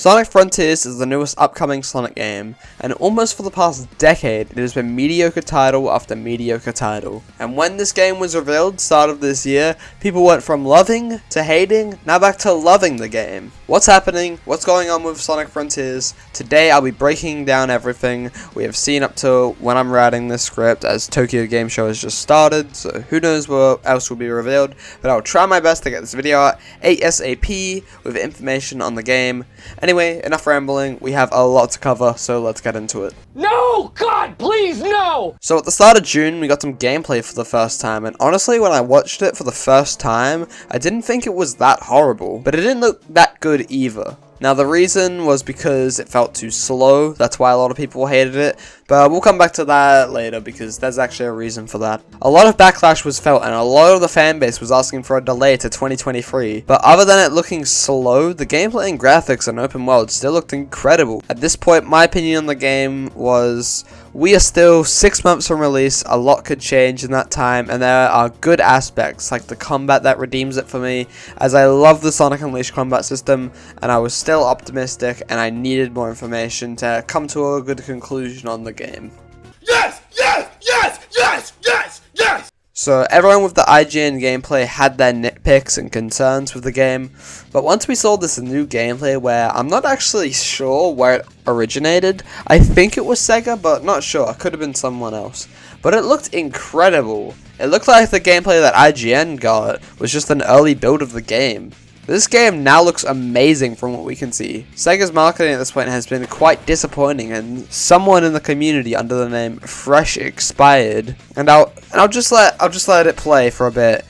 Sonic Frontiers is the newest upcoming Sonic game, and almost for the past decade it has been mediocre title after mediocre title. And when this game was revealed, start of this year, people went from loving to hating, now back to loving the game. What's happening? What's going on with Sonic Frontiers? Today I'll be breaking down everything we have seen up to when I'm writing this script, as Tokyo Game Show has just started, so who knows what else will be revealed, but I'll try my best to get this video out ASAP with information on the game. Anyway, enough rambling, we have a lot to cover, so let's get into it. No! God, please, no! So at the start of June, we got some gameplay for the first time, and honestly, when I watched it for the first time, I didn't think it was that horrible, but it didn't look that good either. Now the reason was because it felt too slow, that's why a lot of people hated it, but we'll come back to that later because there's actually a reason for that. A lot of backlash was felt and a lot of the fanbase was asking for a delay to 2023, but other than it looking slow, the gameplay and graphics and open world still looked incredible. At this point, my opinion on the game was, we are still 6 months from release, a lot could change in that time, and there are good aspects like the combat that redeems it for me, as I love the Sonic Unleashed combat system, and I was still optimistic and I needed more information to come to a good conclusion on the game. Yes! Yes! Yes! Yes! Yes! Yes! So everyone with the IGN gameplay had their nitpicks and concerns with the game, but once we saw this new gameplay where I'm not actually sure where it originated, I think it was Sega, but not sure, it could have been someone else. But it looked incredible. It looked like the gameplay that IGN got was just an early build of the game. This game now looks amazing from what we can see. Sega's marketing at this point has been quite disappointing, and someone in the community under the name Fresh Expired, and I'll just let it play for a bit.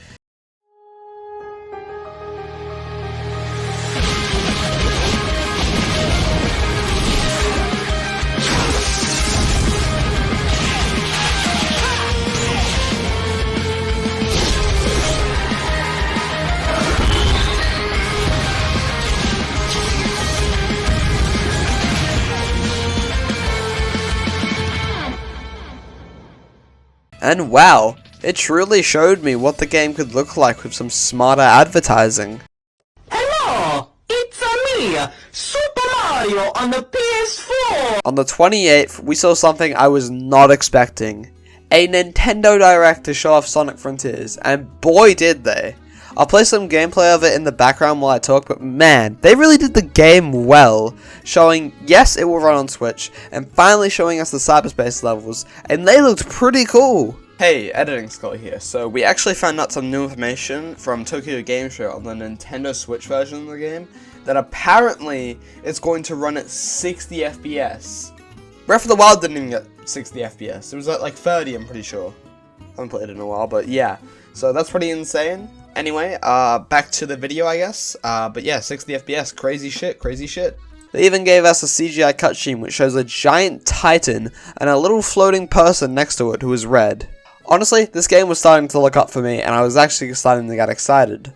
And wow, it truly showed me what the game could look like with some smarter advertising. Hello, it's me, Super Mario on the PS4! On the 28th, we saw something I was not expecting. A Nintendo Direct to show off Sonic Frontiers, and boy did they. I'll play some gameplay of it in the background while I talk, but man, they really did the game well, showing yes it will run on Switch, and finally showing us the cyberspace levels, and they looked pretty cool. Hey, Editing Skull here. So we actually found out some new information from Tokyo Game Show on the Nintendo Switch version of the game, that apparently it's going to run at 60 FPS. Breath of the Wild didn't even get 60 FPS, it was at like 30 I'm pretty sure. I haven't played it in a while, but yeah, so that's pretty insane. Anyway, back to the video, I guess. But yeah, 60 FPS, crazy shit, crazy shit. They even gave us a CGI cutscene which shows a giant titan and a little floating person next to it who is red. Honestly, this game was starting to look up for me, and I was actually starting to get excited.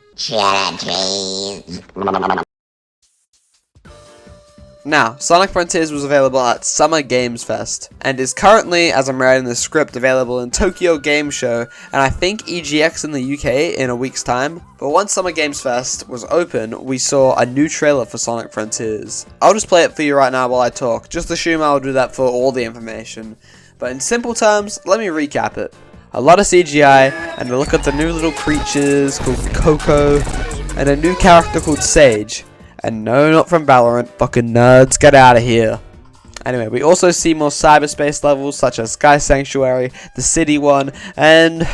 Now, Sonic Frontiers was available at Summer Games Fest, and is currently, as I'm writing this script, available in Tokyo Game Show, and I think EGX in the UK in a week's time. But once Summer Games Fest was open, we saw a new trailer for Sonic Frontiers. I'll just play it for you right now while I talk, just assume I'll do that for all the information. But in simple terms, let me recap it. A lot of CGI, and a look at the new little creatures called Coco, and a new character called Sage. And no, not from Valorant, fucking nerds, get out of here. Anyway, we also see more cyberspace levels such as Sky Sanctuary, the city one, and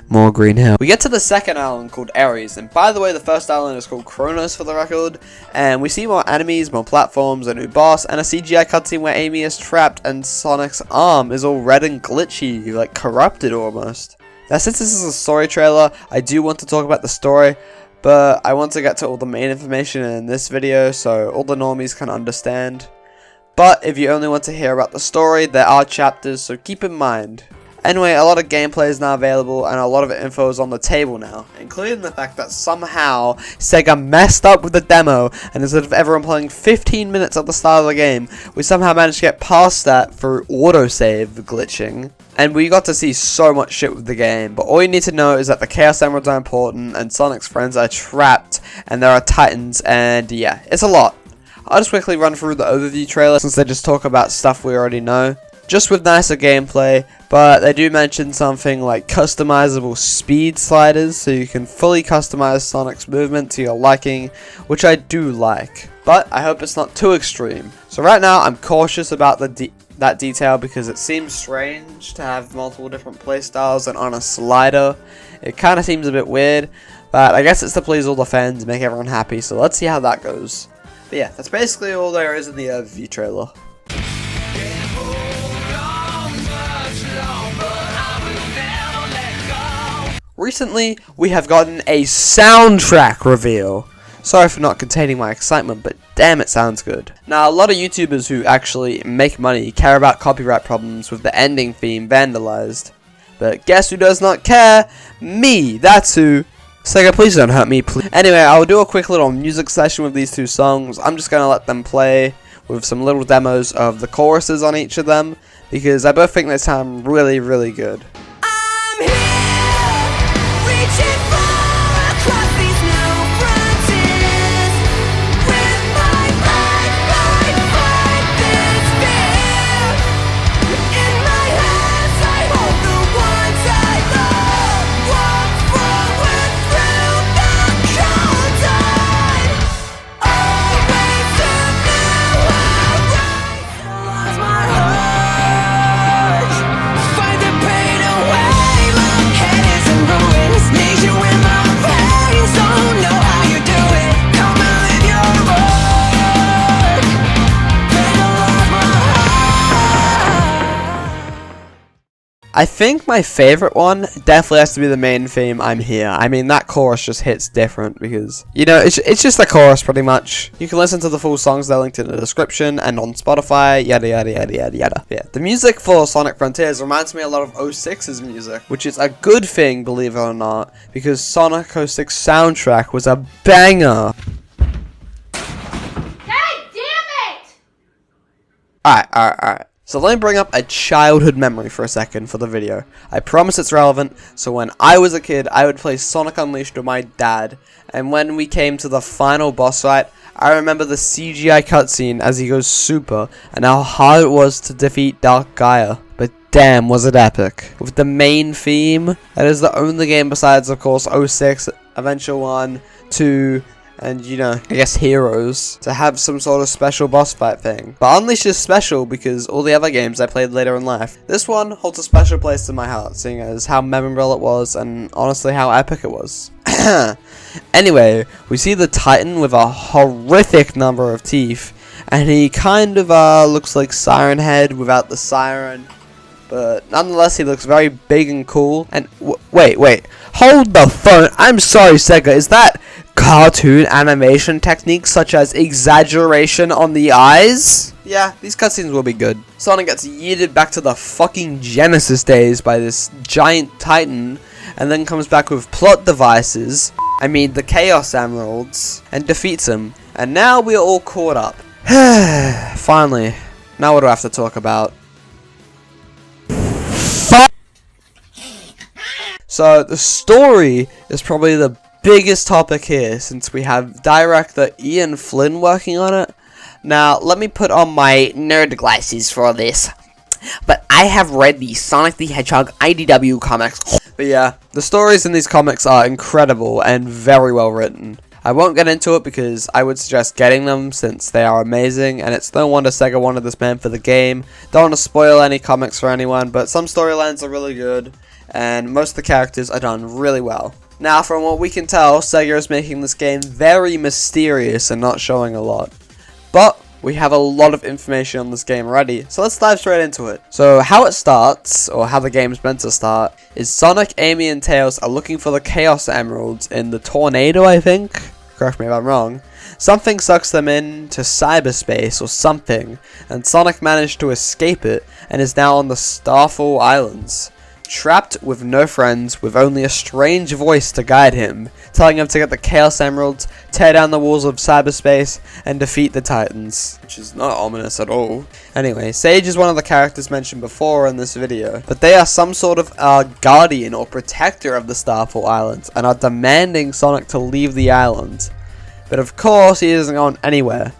more Green Hill. We get to the second island called Ares, and by the way, the first island is called Kronos for the record, and we see more enemies, more platforms, a new boss, and a CGI cutscene where Amy is trapped and Sonic's arm is all red and glitchy, like corrupted almost. Now, since this is a story trailer, I do want to talk about the story, but I want to get to all the main information in this video so all the normies can understand. But if you only want to hear about the story, there are chapters, so keep in mind. Anyway, a lot of gameplay is now available and a lot of info is on the table now, including the fact that somehow Sega messed up with the demo, and instead of everyone playing 15 minutes at the start of the game, we somehow managed to get past that through autosave glitching. And we got to see so much shit with the game, but all you need to know is that the Chaos Emeralds are important, and Sonic's friends are trapped, and there are Titans, and yeah, it's a lot. I'll just quickly run through the overview trailer since they just talk about stuff we already know. Just with nicer gameplay, but they do mention something like customizable speed sliders, so you can fully customize Sonic's movement to your liking, which I do like. But I hope it's not too extreme. So right now I'm cautious about that detail because it seems strange to have multiple different playstyles and on a slider. It kind of seems a bit weird, but I guess it's to please all the fans and make everyone happy, so let's see how that goes. But yeah, that's basically all there is in the overview trailer. Recently, we have gotten a soundtrack reveal. Sorry for not containing my excitement, but damn, it sounds good. Now, a lot of YouTubers who actually make money care about copyright problems with the ending theme vandalized. But guess who does not care? Me! That's who! Sega, please don't hurt me, please. Anyway, I'll do a quick little music session with these two songs. I'm just gonna let them play with some little demos of the choruses on each of them, because I both think they sound really, really good. I'm here, reaching far across these new frontiers. With my life, I fight this fear. In my hands, I hold the ones I love. Walk forward through the cold tide. Always to know I'll rise. Lost my heart. Find the pain away. My head is in ruins. Need you in my veins. Don't know how you do it. Come and live your work. Then I lost my heart. I think my favorite one definitely has to be the main theme, I'm Here. I mean, that chorus just hits different because, you know, it's just the chorus pretty much. You can listen to the full songs, they're linked in the description and on Spotify, yada yada yada yada yada. Yeah, the music for Sonic Frontiers reminds me a lot of 06's music, which is a good thing, believe it or not, because Sonic 06 soundtrack was a banger. God damn it! Alright. So let me bring up a childhood memory for a second for the video. I promise it's relevant. So when I was a kid, I would play Sonic Unleashed with my dad. And when we came to the final boss fight, I remember the CGI cutscene as he goes super, and how hard it was to defeat Dark Gaia. But damn, was it epic. With the main theme, that is the only game besides, of course, 06, Adventure 1, 2, and, you know, I guess Heroes, to have some sort of special boss fight thing. But Unleashed is special because all the other games I played later in life. This one holds a special place in my heart, seeing as how memorable it was and honestly how epic it was. Anyway, we see the Titan with a horrific number of teeth, and he kind of looks like Siren Head without the siren. But nonetheless, he looks very big and cool. And wait, hold the phone. I'm sorry, Sega. Is that cartoon animation techniques such as exaggeration on the eyes? Yeah, these cutscenes will be good. Sonic gets yeeted back to the fucking Genesis days by this giant Titan, and then comes back with plot devices, the Chaos Emeralds, and defeats him. And now we are all caught up. Finally. Now what do I have to talk about? So the story is probably the biggest topic here, since we have director Ian Flynn working on it. Now let me put on my nerd glasses for this, but I have read the Sonic the Hedgehog IDW comics. But yeah, the stories in these comics are incredible and very well written. I won't get into it because I would suggest getting them since they are amazing, and it's no wonder Sega wanted this man for the game. Don't want to spoil any comics for anyone, but some storylines are really good, and most of the characters are done really well. Now, from what we can tell, Sega is making this game very mysterious and not showing a lot. But we have a lot of information on this game already, so let's dive straight into it. So how it starts, or how the game's meant to start, is Sonic, Amy, and Tails are looking for the Chaos Emeralds in the tornado, I think? Correct me if I'm wrong. Something sucks them into cyberspace or something, and Sonic managed to escape it and is now on the Starfall Islands. Trapped with no friends, with only a strange voice to guide him, telling him to get the Chaos Emeralds, tear down the walls of cyberspace, and defeat the Titans. Which is not ominous at all. Anyway, Sage is one of the characters mentioned before in this video, but they are some sort of guardian or protector of the Starfall Islands, and are demanding Sonic to leave the island. But of course, he isn't going anywhere.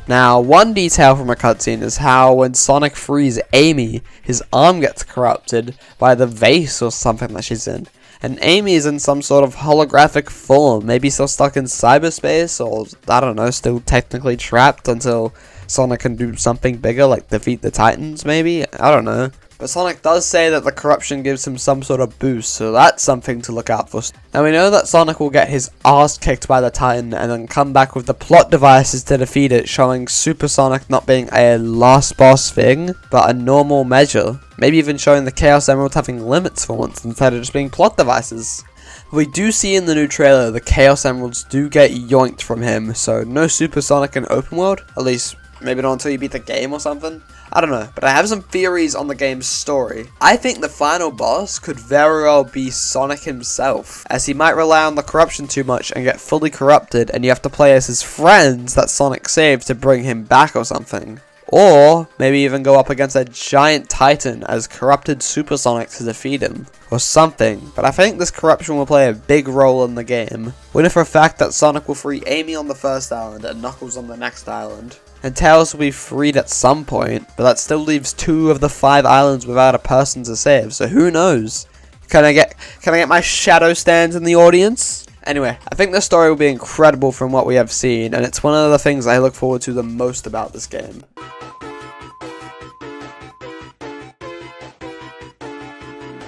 Now, one detail from a cutscene is how when Sonic frees Amy, his arm gets corrupted by the vase or something that she's in. And Amy is in some sort of holographic form, maybe still stuck in cyberspace, or I don't know, still technically trapped until Sonic can do something bigger, like defeat the Titans maybe? I don't know. But Sonic does say that the corruption gives him some sort of boost, so that's something to look out for. Now we know that Sonic will get his ass kicked by the Titan and then come back with the plot devices to defeat it, showing Super Sonic not being a last boss thing, but a normal measure. Maybe even showing the Chaos Emeralds having limits for once instead of just being plot devices. We do see in the new trailer the Chaos Emeralds do get yoinked from him, so no Super Sonic in open world, at least maybe not until you beat the game or something. I don't know, but I have some theories on the game's story. I think the final boss could very well be Sonic himself, as he might rely on the corruption too much and get fully corrupted, and you have to play as his friends that Sonic saved to bring him back or something. Or maybe even go up against a giant Titan as corrupted Super Sonic to defeat him, or something. But I think this corruption will play a big role in the game. We know for a fact that Sonic will free Amy on the first island and Knuckles on the next island. And Tails will be freed at some point, but that still leaves 2 of the 5 islands without a person to save, so who knows? Can I get my shadow stands in the audience? Anyway, I think the story will be incredible from what we have seen, and it's one of the things I look forward to the most about this game.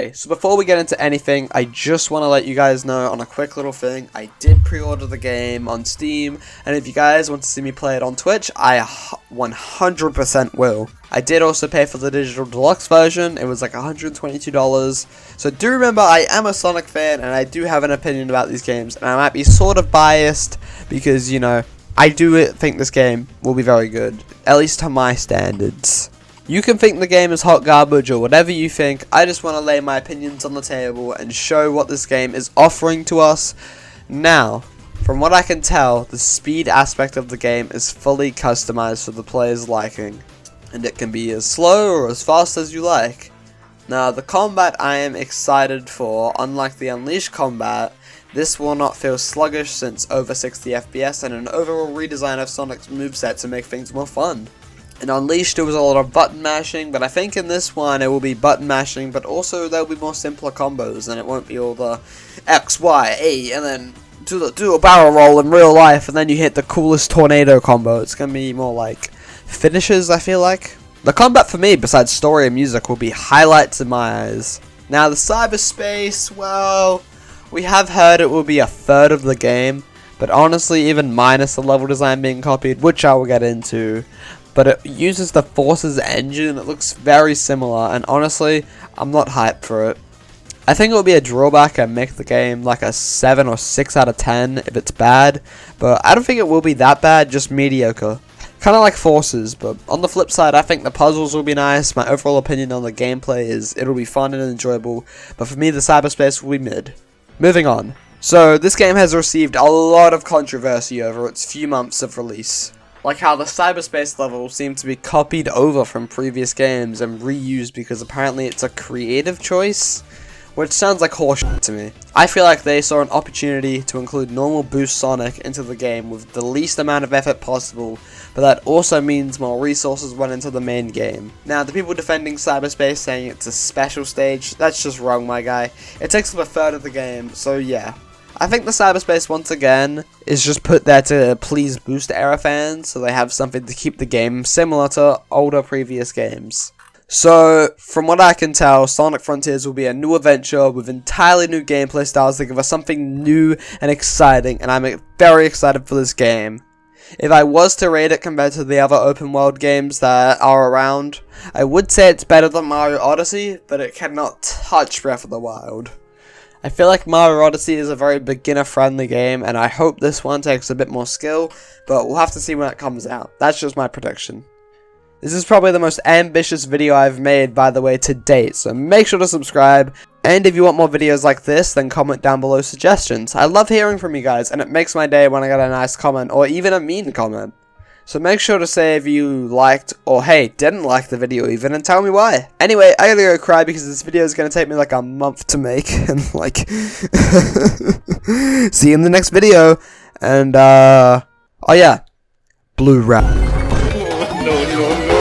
Okay, so before we get into anything, I just want to let you guys know on a quick little thing. I did pre-order the game on Steam, and if you guys want to see me play it on Twitch, I 100% will. I did also pay for the digital deluxe version. It was like $122. So do remember, I am a Sonic fan, and I do have an opinion about these games, and I might be sort of biased because, you know, I do think this game will be very good, at least to my standards. You can think the game is hot garbage or whatever you think. I just want to lay my opinions on the table and show what this game is offering to us. Now, from what I can tell, the speed aspect of the game is fully customized for the player's liking, and it can be as slow or as fast as you like. Now, the combat I am excited for. Unlike the Unleashed combat, this will not feel sluggish since over 60 FPS and an overall redesign of Sonic's moveset to make things more fun. In Unleashed there was a lot of button mashing, but I think in this one it will be button mashing, but also there will be more simpler combos, and it won't be all the X, Y, A, and then do a barrel roll in real life, and then you hit the coolest tornado combo. It's going to be more like finishes, I feel like. The combat for me, besides story and music, will be highlights in my eyes. Now the cyberspace, well, we have heard it will be a third of the game, but honestly, even minus the level design being copied, which I will get into, but it uses the Force's engine. It looks very similar, and honestly, I'm not hyped for it. I think it will be a drawback and make the game like a 7 or 6 out of 10 if it's bad, but I don't think it will be that bad, just mediocre. Kind of like Forces, but on the flip side, I think the puzzles will be nice. My overall opinion on the gameplay is it'll be fun and enjoyable, but for me the cyberspace will be mid. Moving on. So, this game has received a lot of controversy over its few months of release. Like how the cyberspace level seemed to be copied over from previous games and reused because apparently it's a creative choice, which sounds like horseshit to me. I feel like they saw an opportunity to include normal boost Sonic into the game with the least amount of effort possible, but that also means more resources went into the main game. Now, the people defending cyberspace saying it's a special stage, that's just wrong, my guy. It takes up a third of the game, so yeah. I think the cyberspace, once again, is just put there to please Boost era fans, so they have something to keep the game similar to older previous games. So, from what I can tell, Sonic Frontiers will be a new adventure with entirely new gameplay styles that give us something new and exciting, and I'm very excited for this game. If I was to rate it compared to the other open world games that are around, I would say it's better than Mario Odyssey, but it cannot touch Breath of the Wild. I feel like Mario Odyssey is a very beginner-friendly game, and I hope this one takes a bit more skill, but we'll have to see when it comes out. That's just my prediction. This is probably the most ambitious video I've made, by the way, to date, so make sure to subscribe, and if you want more videos like this, then comment down below suggestions. I love hearing from you guys, and it makes my day when I get a nice comment, or even a mean comment. So make sure to say if you liked, or hey, didn't like the video even, and tell me why. Anyway, I gotta go cry because this video is gonna take me like a month to make, and like, see you in the next video, and oh yeah, blue wrap. No, no, no.